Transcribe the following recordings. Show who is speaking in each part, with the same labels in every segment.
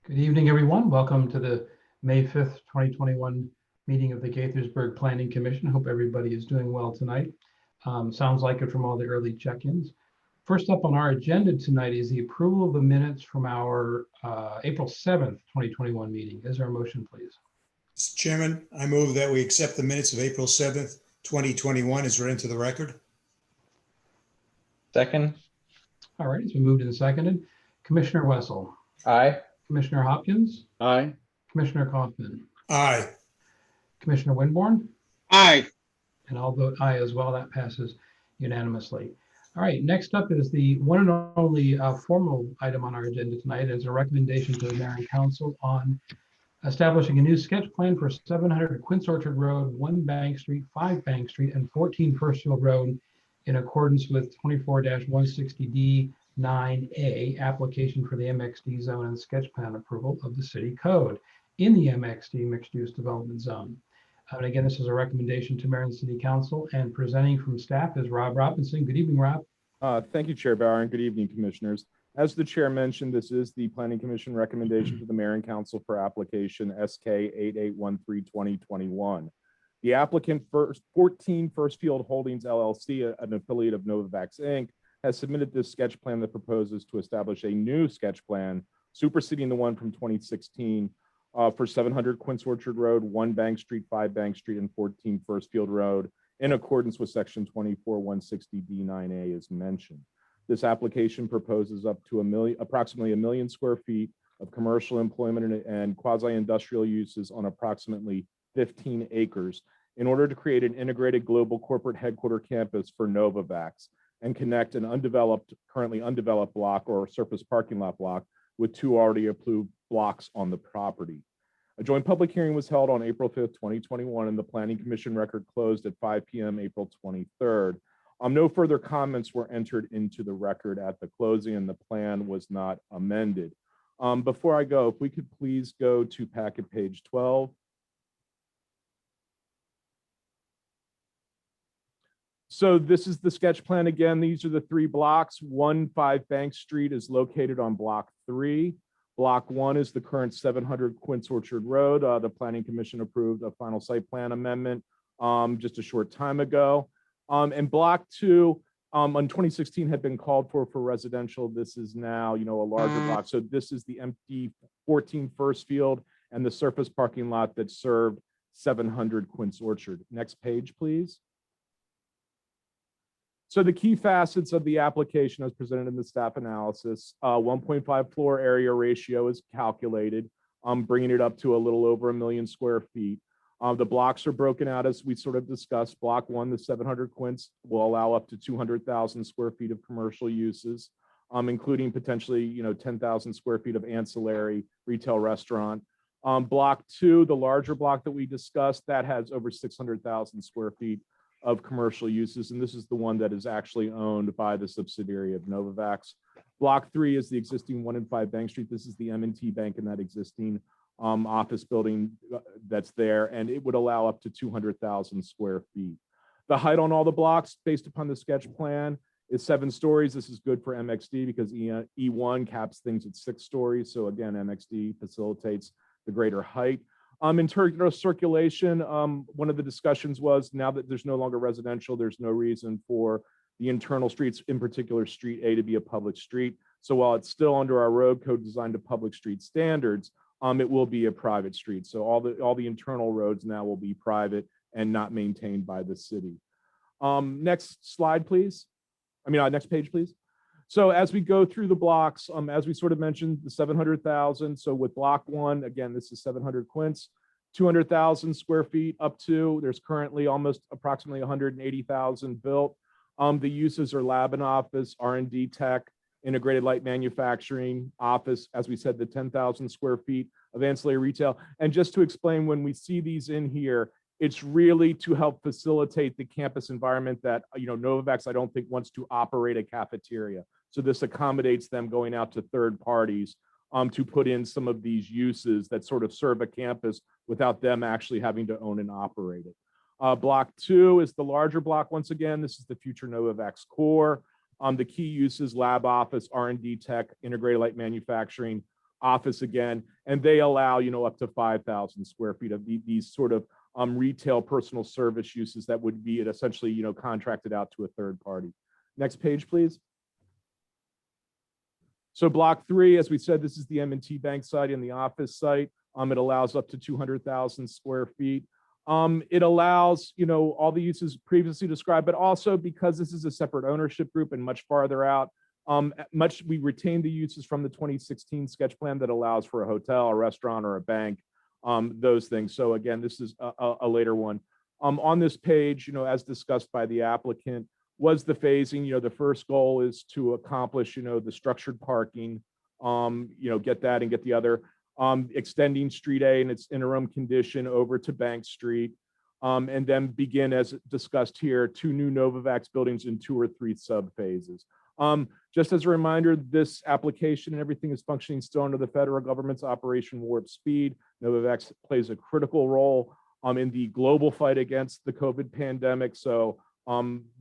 Speaker 1: Good evening, everyone. Welcome to the May 5th, 2021 meeting of the Gaithersburg Planning Commission. Hope everybody is doing well tonight. Sounds like it from all the early check-ins. First up on our agenda tonight is the approval of the minutes from our April 7th, 2021 meeting. Is there a motion, please?
Speaker 2: Mr. Chairman, I move that we accept the minutes of April 7th, 2021 as read into the record.
Speaker 3: Second.
Speaker 1: All right, it's been moved and seconded. Commissioner Wessel.
Speaker 3: Aye.
Speaker 1: Commissioner Hopkins.
Speaker 3: Aye.
Speaker 1: Commissioner Kaufman.
Speaker 2: Aye.
Speaker 1: Commissioner Winborn.
Speaker 3: Aye.
Speaker 1: And I'll vote aye as well. That passes unanimously. All right, next up is the one and only formal item on our agenda tonight is a recommendation to the Mayor and Council on establishing a new sketch plan for 700 Quince Orchard Road, 1 Bank Street, 5 Bank Street, and 14 Firstfield Road in accordance with 24-160D9A application for the MXD Zone and sketch plan approval of the city code in the MXD mixed use development zone. And again, this is a recommendation to Mayor and City Council, and presenting from staff is Rob Robinson. Good evening, Rob.
Speaker 4: Thank you, Chair Bauer, and good evening, Commissioners. As the Chair mentioned, this is the Planning Commission recommendation to the Mayor and Council for application SK 8813-2021. The applicant, 14 Firstfield Holdings LLC, an affiliate of Novavax Inc., has submitted this sketch plan that proposes to establish a new sketch plan superseding the one from 2016 for 700 Quince Orchard Road, 1 Bank Street, 5 Bank Street, and 14 Firstfield Road, in accordance with section 24-160D9A as mentioned. This application proposes up to approximately 1 million square feet of commercial employment and quasi-industrial uses on approximately 15 acres in order to create an integrated global corporate headquarter campus for Novavax and connect an currently undeveloped block or surface parking lot block with 2 already approved blocks on the property. A joint public hearing was held on April 5th, 2021, and the Planning Commission record closed at 5 p.m. April 23rd. No further comments were entered into the record at the closing, and the plan was not amended. Before I go, if we could please go to packet page 12. So this is the sketch plan again. These are the 3 blocks. 1 5 Bank Street is located on block 3. Block 1 is the current 700 Quince Orchard Road. The Planning Commission approved a final site plan amendment just a short time ago. And block 2 in 2016 had been called for residential. This is now, a larger block. So this is the empty 14 Firstfield and the surface parking lot that served 700 Quince Orchard. Next page, please. So the key facets of the application as presented in the staff analysis, 1.5 floor area ratio is calculated, bringing it up to a little over 1 million square feet. The blocks are broken out as we sort of discussed. Block 1, the 700 Quince, will allow up to 200,000 square feet of commercial uses, including potentially, 10,000 square feet of ancillary retail restaurant. Block 2, the larger block that we discussed, that has over 600,000 square feet of commercial uses, and this is the one that is actually owned by the subsidiary of Novavax. Block 3 is the existing 1 and 5 Bank Street. This is the M&T Bank in that existing office building that's there, and it would allow up to 200,000 square feet. The height on all the blocks, based upon the sketch plan, is 7 stories. This is good for MXD because E1 caps things at 6 stories. So again, MXD facilitates the greater height. In terms of circulation, one of the discussions was now that there's no longer residential, there's no reason for the internal streets, in particular Street A, to be a public street. So while it's still under our road code designed to public street standards, it will be a private street. So all the internal roads now will be private and not maintained by the city. Next slide, please. Next page, please. So as we go through the blocks, as we sort of mentioned, the 700,000. So with block 1, again, this is 700 Quince, 200,000 square feet up to, there's currently almost approximately 180,000 built. The uses are lab and office, R&D tech, integrated light manufacturing, office, as we said, the 10,000 square feet of ancillary retail. And just to explain, when we see these in here, it's really to help facilitate the campus environment that, Novavax, I don't think, wants to operate a cafeteria. So this accommodates them going out to third parties to put in some of these uses that sort of serve a campus without them actually having to own and operate it. Block 2 is the larger block. Once again, this is the future Novavax core. The key uses: lab, office, R&D tech, integrated light manufacturing, office again, and they allow, up to 5,000 square feet of these sort of retail personal service uses that would be essentially, contracted out to a third party. Next page, please. So block 3, as we said, this is the M&T Bank site and the office site. It allows up to 200,000 square feet. It allows, all the uses previously described, but also because this is a separate ownership group and much farther out, we retain the uses from the 2016 sketch plan that allows for a hotel, a restaurant, or a bank, those things. So again, this is a later one. On this page, as discussed by the applicant, was the phasing. The first goal is to accomplish, the structured parking, get that and get the other, extending Street A in its interim condition over to Bank Street, and then begin, as discussed here, 2 new Novavax buildings in 2 or 3 sub-phases. Just as a reminder, this application and everything is functioning still under the federal government's Operation Warp Speed. Novavax plays a critical role in the global fight against the COVID pandemic. So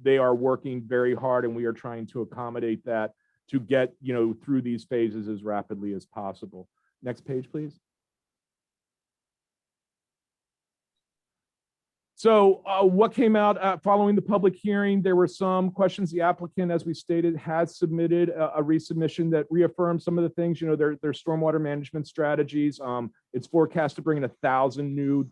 Speaker 4: they are working very hard, and we are trying to accommodate that to get, through these phases as rapidly as possible. Next page, please. So what came out following the public hearing? There were some questions. The applicant, as we stated, has submitted a resubmission that reaffirms some of the things, their stormwater management strategies. It's forecast to bring in 1,000 new,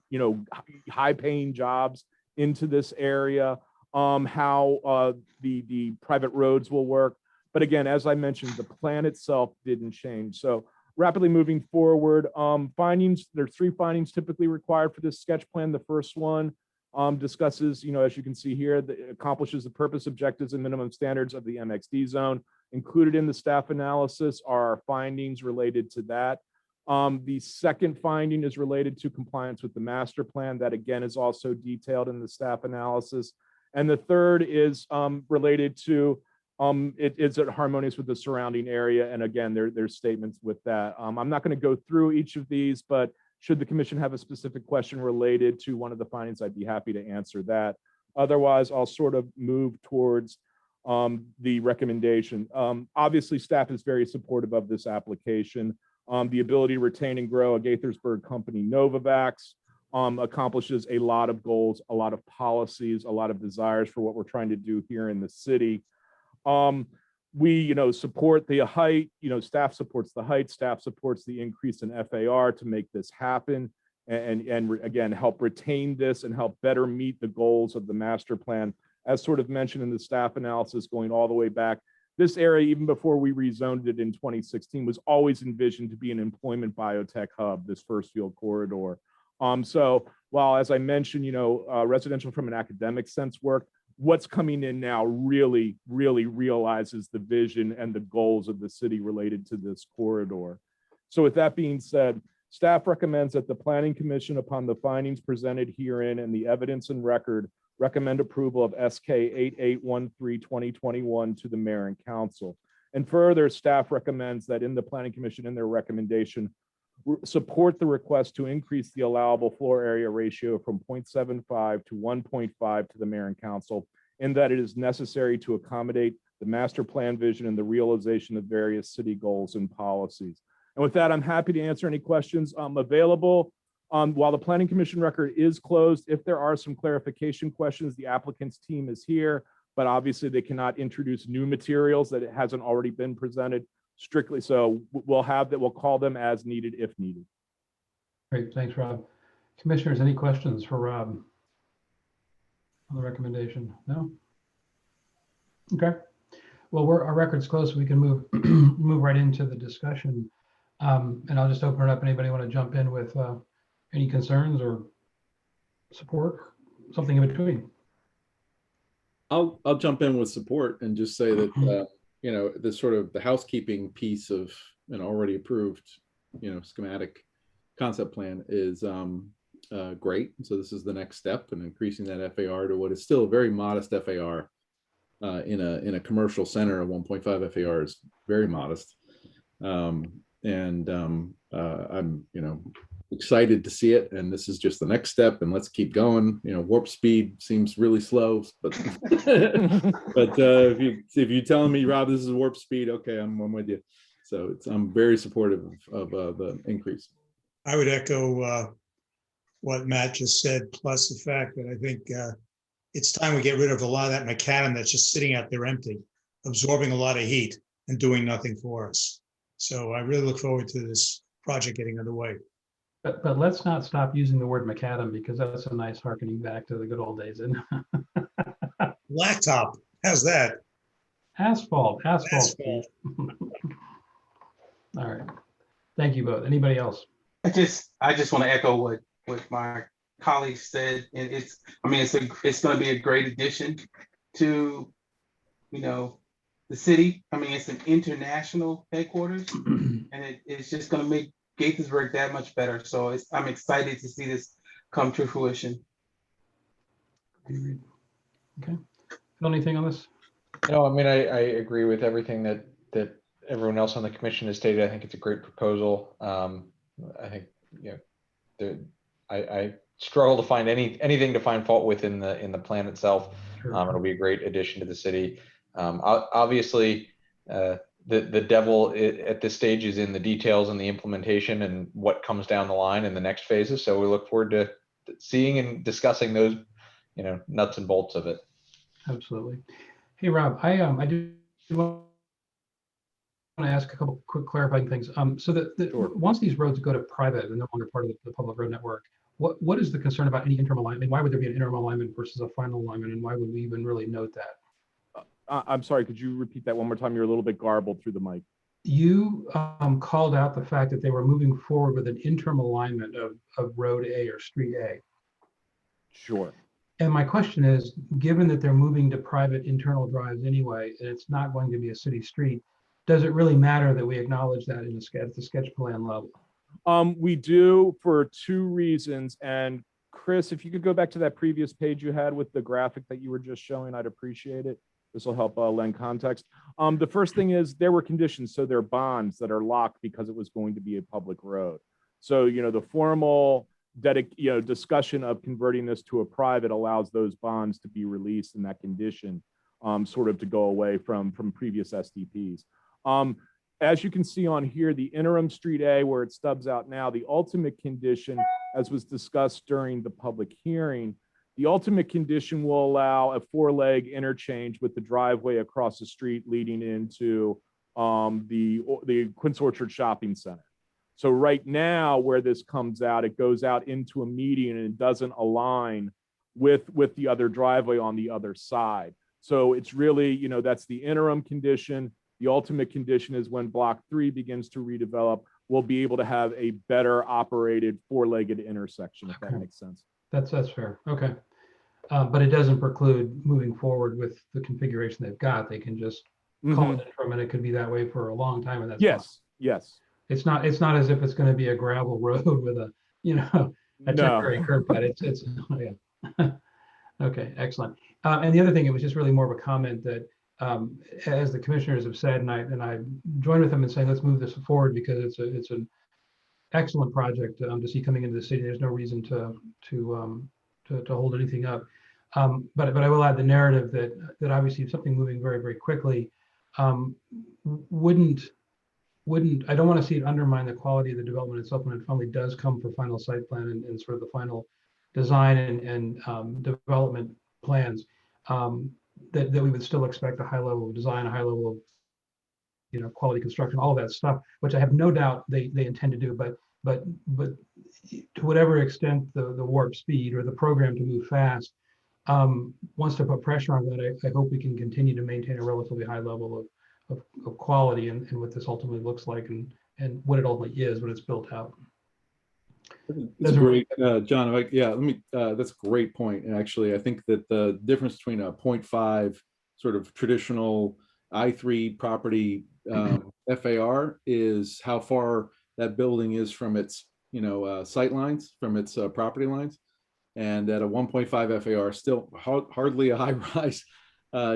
Speaker 4: high-paying jobs into this area. How the private roads will work. But again, as I mentioned, the plan itself didn't change. So rapidly moving forward, findings, there's 3 findings typically required for this sketch plan. The first one discusses, as you can see here, that accomplishes the purpose, objectives, and minimum standards of the MXD zone. Included in the staff analysis are findings related to that. The second finding is related to compliance with the master plan. That again is also detailed in the staff analysis. And the third is related to is it harmonious with the surrounding area? And again, there's statements with that. I'm not going to go through each of these, but should the commission have a specific question related to one of the findings, I'd be happy to answer that. Otherwise, I'll sort of move towards the recommendation. Obviously, staff is very supportive of this application. The ability to retain and grow a Gaithersburg company, Novavax, accomplishes a lot of goals, a lot of policies, a lot of desires for what we're trying to do here in the city. We, support the height, staff supports the height, staff supports the increase in FAR to make this happen and again, help retain this and help better meet the goals of the master plan. As sort of mentioned in the staff analysis going all the way back, this area, even before we rezoned it in 2016, was always envisioned to be an employment biotech hub, this Firstfield corridor. So while, as I mentioned, residential from an academic sense work, what's coming in now really, really realizes the vision and the goals of the city related to this corridor. So with that being said, staff recommends that the Planning Commission, upon the findings presented herein and the evidence and record, recommend approval of SK 8813-2021 to the mayor and council. And further, staff recommends that in the Planning Commission, in their recommendation, support the request to increase the allowable floor area ratio from 0.75 to 1.5 to the mayor and council, and that it is necessary to accommodate the master plan vision and the realization of various city goals and policies. And with that, I'm happy to answer any questions available. While the Planning Commission record is closed, if there are some clarification questions, the applicant's team is here, but obviously they cannot introduce new materials that it hasn't already been presented. Strictly, so we'll call them as needed if needed.
Speaker 1: Great, thanks, Rob. Commissioners, any questions for Rob on the recommendation? No? Okay. Well, our record's close, so we can move move right into the discussion. And I'll just open it up. Anybody want to jump in with any concerns or support, something in between?
Speaker 3: I'll jump in with support and just say that the sort of the housekeeping piece of an already approved schematic concept plan is great. So this is the next step in increasing that FAR to what is still a very modest FAR in a commercial center. Of 1.5 FAR is very modest, and I'm excited to see it, and this is just the next step, and let's keep going. Warp speed seems really slow, but but if you're telling me, Rob, this is warp speed, okay, I'm with you. So I'm very supportive of the increase.
Speaker 2: I would echo what Matt just said, plus the fact that I think it's time we get rid of a lot of that macadam that's just sitting out there empty, absorbing a lot of heat and doing nothing for us. So I really look forward to this project getting underway.
Speaker 1: But let's not stop using the word macadam, because that's a nice harkening back to the good old days. And
Speaker 2: Blacktop, how's that?
Speaker 1: asphalt.
Speaker 2: Asphalt.
Speaker 1: All right. Thank you both. Anybody else?
Speaker 5: I just want to echo what my colleagues said, and it's going to be a great addition to, the city. I mean, it's an international headquarters, and it's just going to make Gaithersburg that much better. So I'm excited to see this come to fruition.
Speaker 1: Okay. Anything on this?
Speaker 6: No, I mean, I agree with everything that everyone else on the commission has stated. I think it's a great proposal. I think, I struggle to find anything to find fault with in the plan itself.
Speaker 1: Sure.
Speaker 6: It'll be a great addition to the city. Obviously, the devil at this stage is in the details and the implementation and what comes down the line in the next phases. So we look forward to seeing and discussing those, nuts and bolts of it.
Speaker 1: Absolutely. Hey, Rob, I do want to ask a couple quick clarifying things. So that
Speaker 4: Sure.
Speaker 1: once these roads go to private and no longer part of the public road network, what is the concern about any interim alignment? Why would there be an interim alignment versus a final alignment, and why would we even really note that?
Speaker 4: I'm sorry, could you repeat that one more time? You're a little bit garbled through the mic.
Speaker 1: You called out the fact that they were moving forward with an interim alignment of Road A or Street A.
Speaker 4: Sure.
Speaker 1: And my question is, given that they're moving to private internal drives anyway, and it's not going to be a city street, does it really matter that we acknowledge that in the sketch plan level?
Speaker 4: We do, for two reasons. And Chris, if you could go back to that previous page you had with the graphic that you were just showing, I'd appreciate it. This will help lend context. The first thing is there were conditions. So there are bonds that are locked because it was going to be a public road. So, the formal discussion of converting this to a private allows those bonds to be released in that condition, sort of to go away from previous SDPs. As you can see on here, the interim Street A, where it stubs out now, the ultimate condition, as was discussed during the public hearing, the ultimate condition will allow a 4-leg interchange with the driveway across the street leading into the Quince Orchard Shopping Center. So right now, where this comes out, it goes out into a median and it doesn't align with the other driveway on the other side. So it's really, that's the interim condition. The ultimate condition is when Block 3 begins to redevelop, we'll be able to have a better operated 4-legged intersection, if that makes sense.
Speaker 1: That's fair. Okay. But it doesn't preclude moving forward with the configuration they've got. They can just call it interim, and it could be that way for a long time. And that's fine.
Speaker 4: Yes.
Speaker 1: It's not as if it's going to be a gravel road with a temporary curb cut. It's yeah. Okay, excellent. And the other thing, it was just really more of a comment that as the commissioners have said, and I join with them in saying let's move this forward, because it's an excellent project to see coming into the city. There's no reason to hold anything up. But I will add the narrative that obviously something moving very, very quickly wouldn't I don't want to see it undermine the quality of the development itself when it finally does come for final site plan and sort of the final design and development plans. That we would still expect a high level of design, a high level of quality construction, all of that stuff, which I have no doubt they intend to do. But to whatever extent the warp speed or the program to move fast wants to put pressure on that, I hope we can continue to maintain a relatively high level of quality and what this ultimately looks like and what it ultimately is when it's built out.
Speaker 3: That's great, John. Let me. That's a great point. And actually, I think that the difference between a 0.5 sort of traditional I3 property FAR is how far that building is from its sight lines, from its property lines, and at a 1.5 FAR, still hardly a high-rise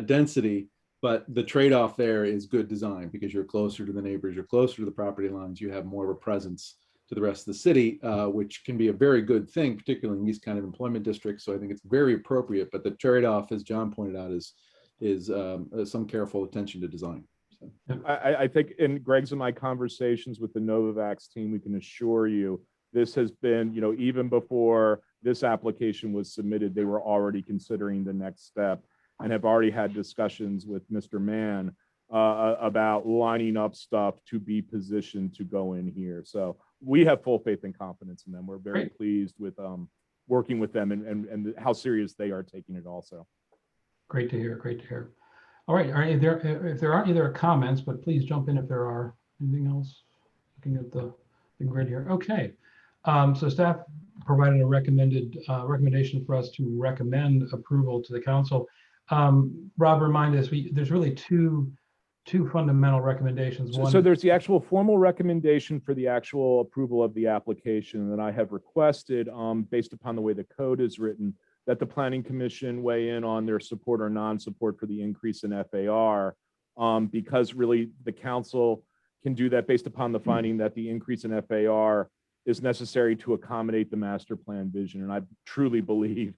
Speaker 3: density. But the trade-off there is good design, because you're closer to the neighbors, you're closer to the property lines, you have more of a presence to the rest of the city, which can be a very good thing, particularly in these kind of employment districts. So I think it's very appropriate. But the trade-off, as John pointed out, is some careful attention to design. So,
Speaker 4: I think in Greg's and my conversations with the Novavax team, we can assure you, this has been, even before this application was submitted, they were already considering the next step and have already had discussions with Mr. Mann about lining up stuff to be positioned to go in here. So we have full faith and confidence in them. We're very
Speaker 1: Great.
Speaker 4: pleased with working with them and how serious they are taking it also.
Speaker 1: Great to hear. Great to hear. All right. If there aren't any other comments, but please jump in if there are. Anything else? Looking at the grid here. Okay. So staff provided a recommendation for us to recommend approval to the council. Rob, remind us, there's really two fundamental recommendations. One,
Speaker 4: So there's the actual formal recommendation for the actual approval of the application that I have requested, based upon the way the code is written, that the planning commission weigh in on their support or non-support for the increase in FAR, because really the council can do that based upon the finding that the increase in FAR is necessary to accommodate the master plan vision. And I truly believe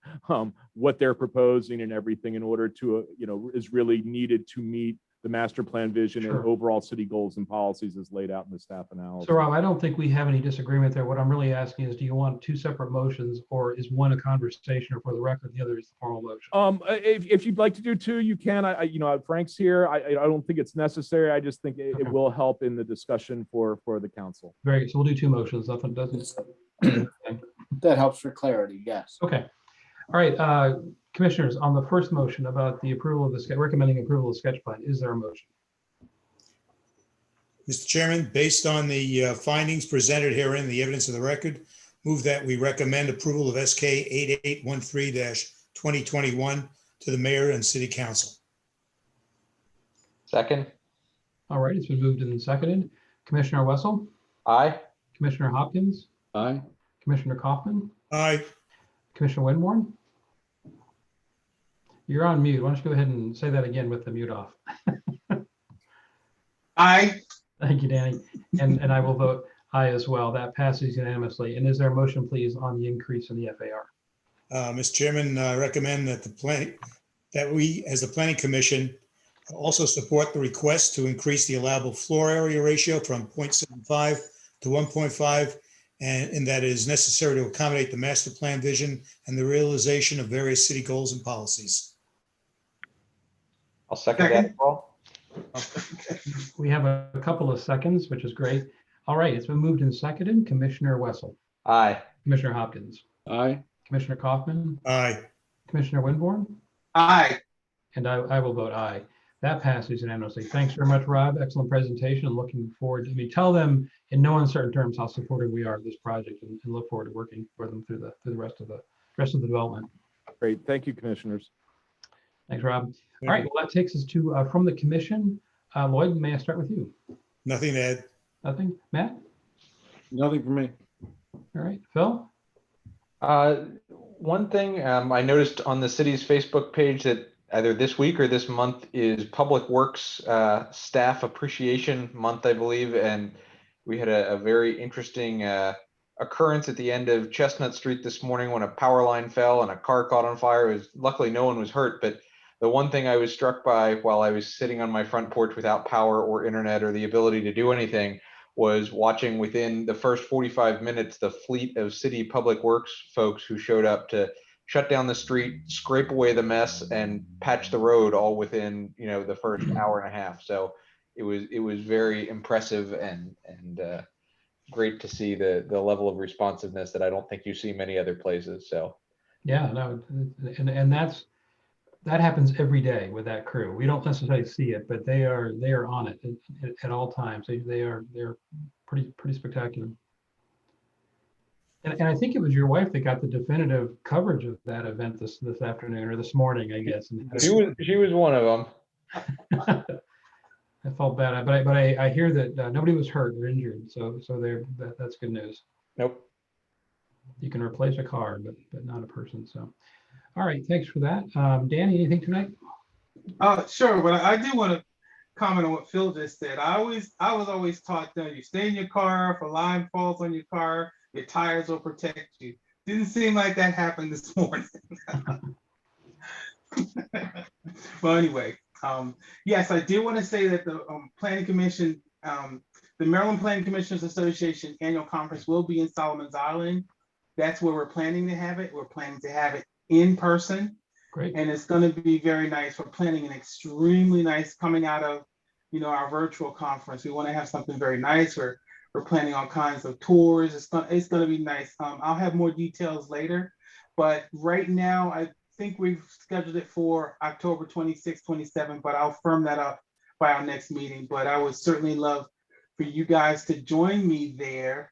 Speaker 4: what they're proposing and everything in order to, is really needed to meet the master plan vision and
Speaker 1: Sure.
Speaker 4: overall city goals and policies as laid out in the staff analysis.
Speaker 1: so Rob, I don't think we have any disagreement there. What I'm really asking is, do you want two separate motions, or is one a conversation or for the record, the other is the formal motion?
Speaker 4: If you'd like to do two, you can. Frank's here. I don't think it's necessary. I just think it
Speaker 1: Okay.
Speaker 4: will help in the discussion for the council.
Speaker 1: Very good. So we'll do two motions. Nothing doesn't.
Speaker 7: That helps for clarity, yes.
Speaker 1: Okay. All right, commissioners, on the first motion about the approval of the recommending approval of the sketch plan, is there a motion?
Speaker 2: Mr. Chairman, based on the findings presented herein, the evidence of the record, move that we recommend approval of SK 8813-2021 to the mayor and city council.
Speaker 6: Second,
Speaker 1: All right, it's been moved and seconded. Commissioner Wessel,
Speaker 6: aye.
Speaker 1: Commissioner Hopkins,
Speaker 3: aye.
Speaker 1: Commissioner Kaufman,
Speaker 2: Aye.
Speaker 1: Commissioner Winborn. You're on mute. Why don't you go ahead and say that again with the mute off?
Speaker 5: Aye.
Speaker 1: Thank you, Danny. And I will vote aye as well. That passes unanimously. And is there a motion, please, on the increase in the FAR?
Speaker 2: Mr. Chairman, I recommend that we, as the planning commission, also support the request to increase the allowable floor area ratio from 0.75 to 1.5, and that is necessary to accommodate the master plan vision and the realization of various city goals and policies.
Speaker 6: I'll second that as well.
Speaker 1: We have a couple of seconds, which is great. All right, it's been moved and seconded. Commissioner Wessel,
Speaker 6: Aye.
Speaker 1: Commissioner Hopkins,
Speaker 3: Aye.
Speaker 1: Commissioner Kaufman,
Speaker 2: Aye.
Speaker 1: Commissioner Winborn,
Speaker 5: Aye.
Speaker 1: and I will vote aye. That passes unanimously. Thanks very much, Rob. Excellent presentation. And looking forward to, tell them in no uncertain terms how supportive we are of this project, and look forward to working for them through the rest of the development.
Speaker 4: Great. Thank you, commissioners.
Speaker 1: Thanks, Rob. All right, well, that takes us to from the commission. Lloyd, may I start with you?
Speaker 2: Nothing to add.
Speaker 1: Nothing? Matt?
Speaker 3: Nothing for me.
Speaker 1: All right, Phil?
Speaker 6: One thing I noticed on the city's Facebook page that either this week or this month is Public Works Staff Appreciation Month, I believe. And we had a very interesting occurrence at the end of Chestnut Street this morning when a power line fell and a car caught on fire. Luckily no one was hurt, but the one thing I was struck by while I was sitting on my front porch without power or internet or the ability to do anything was watching within the first 45 minutes the fleet of city public works folks who showed up to shut down the street, scrape away the mess, and patch the road all within the first hour and a half. So it was very impressive and great to see the level of responsiveness that I don't think you see many other places. So
Speaker 1: Yeah, no, and that happens every day with that crew. We don't necessarily see it, but they are on it at all times. They're pretty spectacular. And I think it was your wife that got the definitive coverage of that event this afternoon or this morning, I guess.
Speaker 6: she was one of them.
Speaker 1: I felt bad, but I hear that nobody was hurt or injured, so that's good news.
Speaker 6: Nope.
Speaker 1: You can replace a car, but not a person. So, all right, thanks for that. Danny, anything tonight?
Speaker 5: Sure, but I do want to comment on what Phil just said. I was always taught that you stay in your car. If a line falls on your car, your tires will protect you. Didn't seem like that happened this morning. Well, anyway, Yes, I do want to say that the Planning Commission, the Maryland Planning Commissioners Association Annual Conference will be in Solomon's Island. That's where we're planning to have it. We're planning to have it in person.
Speaker 1: Great.
Speaker 5: And it's going to be very nice. We're planning an extremely nice coming out of, our virtual conference. We want to have something very nice. We're planning all kinds of tours. It's going to be nice. I'll have more details later, but right now I think we've scheduled it for October 26th, 27th, but I'll firm that up by our next meeting. But I would certainly love for you guys to join me there.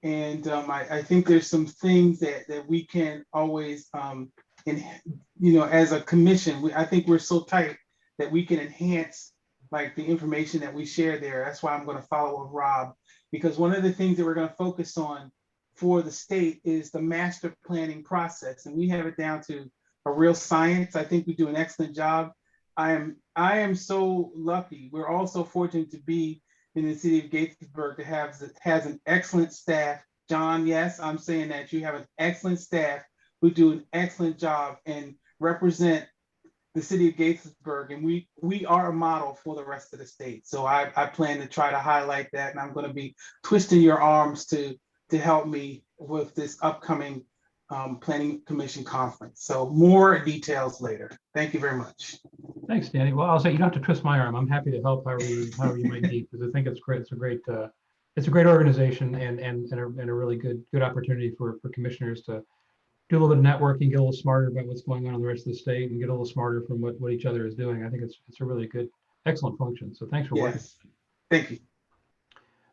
Speaker 5: And I think there's some things that we can always, as a commission, I think we're so tight that we can enhance like the information that we share there. That's why I'm going to follow with Rob, because one of the things that we're going to focus on for the state is the master planning process. And we have it down to a real science. I think we do an excellent job. I am so lucky. We're also fortunate to be in the city of Gaithersburg that has an excellent staff. John, yes, I'm saying that you have an excellent staff who do an excellent job and represent the city of Gaithersburg, and we are a model for the rest of the state. So I plan to try to highlight that, and I'm going to be twisting your arms to help me with this upcoming Planning Commission conference. So more details later. Thank you very much.
Speaker 1: Thanks, Danny. Well, I'll say you don't have to twist my arm. I'm happy to help however you might need, because I think it's great. It's a great organization and a really good opportunity for commissioners to do a little bit of networking, get a little smarter about what's going on in the rest of the state, and get a little smarter from what each other is doing. I think it's a really good, excellent function. So thanks for working.
Speaker 5: Yes. Thank you.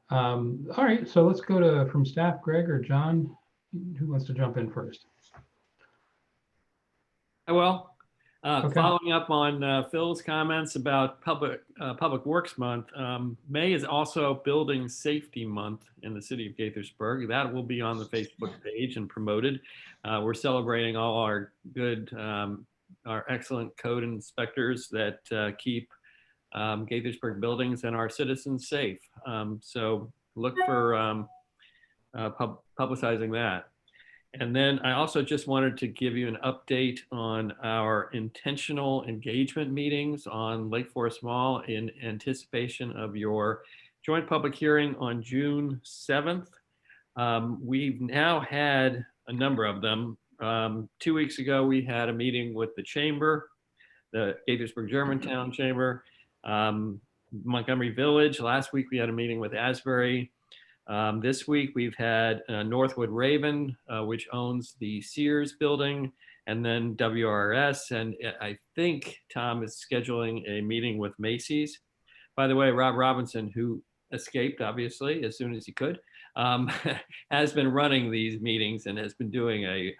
Speaker 1: All right, so let's go from staff, Greg or John. Who wants to jump in first?
Speaker 8: Well,
Speaker 1: Okay.
Speaker 8: following up on Phil's comments about Public Works Month, May is also Building Safety Month in the city of Gaithersburg. That will be on the Facebook page and promoted. We're celebrating all our good, our excellent code inspectors that keep Gaithersburg buildings and our citizens safe. So look for publicizing that. And then I also just wanted to give you an update on our intentional engagement meetings on Lake Forest Mall in anticipation of your joint public hearing on June 7th. We've now had a number of them. 2 weeks ago, we had a meeting with the Chamber, the Gaithersburg Germantown Chamber, Montgomery Village. Last week, we had a meeting with Asbury. This week we've had Northwood Raven, which owns the Sears building, and then WRS. And I think Tom is scheduling a meeting with Macy's. By the way, Rob Robinson, who escaped obviously as soon as he could, has been running these meetings and has been doing a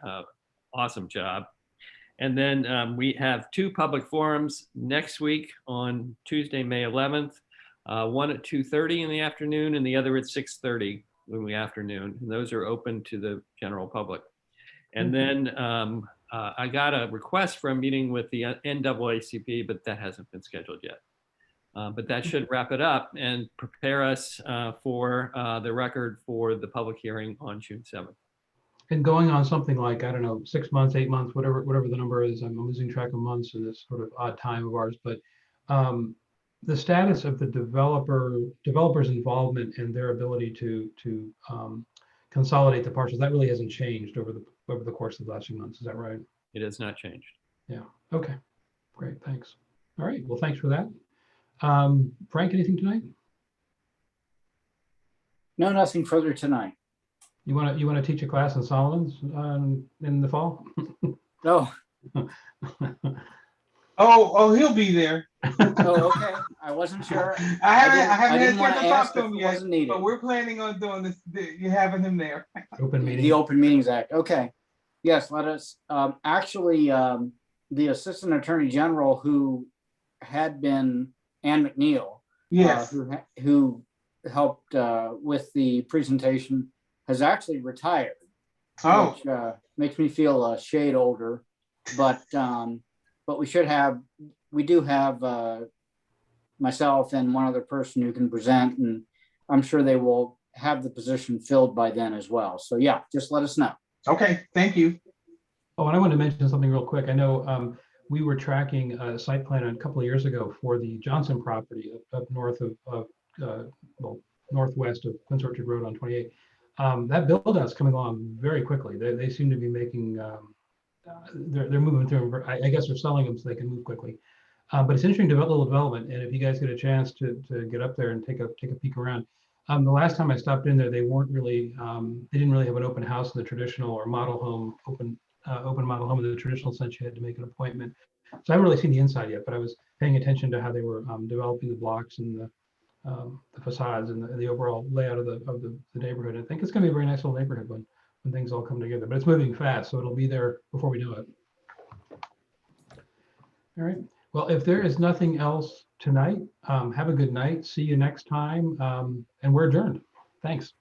Speaker 8: awesome job. And then we have 2 public forums next week on Tuesday, May 11th. One at 2:30 in the afternoon and the other at 6:30 in the afternoon. And those are open to the general public. And then I got a request for a meeting with the NAACP, but that hasn't been scheduled yet. But that should wrap it up and prepare us for the record for the public hearing on June 7th.
Speaker 1: And going on something like, I don't know, 6 months, 8 months, whatever the number is, I'm losing track of months in this sort of odd time of ours, but the status of the developer's involvement and their ability to consolidate the parcels, that really hasn't changed over the course of the last few months. Is that right?
Speaker 8: It has not changed.
Speaker 1: Yeah. Okay. Great. Thanks. All right. Well, thanks for that. Frank, anything tonight?
Speaker 7: No, nothing further tonight.
Speaker 1: You want to teach a class in Solomon's in the fall?
Speaker 7: No.
Speaker 5: Oh, he'll be there.
Speaker 7: Oh, okay. I wasn't sure.
Speaker 5: I haven't
Speaker 7: didn't
Speaker 5: had
Speaker 7: want
Speaker 5: a
Speaker 7: to
Speaker 5: chance to
Speaker 7: ask
Speaker 5: talk to
Speaker 7: if
Speaker 5: him
Speaker 7: it
Speaker 5: yet,
Speaker 7: wasn't needed.
Speaker 5: but we're planning on doing this. You're having him there.
Speaker 1: Open meeting.
Speaker 7: The Open Meetings Act. Okay. Yes, let us. Actually, the Assistant Attorney General who had been Ann McNeil,
Speaker 5: Yes.
Speaker 7: who helped with the presentation, has actually retired.
Speaker 5: Oh,
Speaker 7: Which makes me feel a shade older, but we do have myself and one other person who can present, and I'm sure they will have the position filled by then as well. So yeah, just let us know.
Speaker 5: okay. Thank you.
Speaker 1: Oh, and I wanted to mention something real quick. I know we were tracking a site plan a couple of years ago for the Johnson property up north of well, northwest of Quince Orchard Road on 28. That build out's coming along very quickly. They seem to be making, they're moving through. I guess they're selling them so they can move quickly. But it's interesting little development. And if you guys get a chance to get up there and take a peek around, the last time I stopped in there, they weren't really, they didn't really have an open house in the traditional or model home, open model home in the traditional sense. You had to make an appointment. So I haven't really seen the inside yet, but I was paying attention to how they were developing the blocks and the facades and the overall layout of the neighborhood. I think it's going to be a very nice little neighborhood when things all come together. But it's moving fast, so it'll be there before we know it. All right. Well, if there is nothing else tonight, have a good night. See you next time, and we're adjourned. Thanks.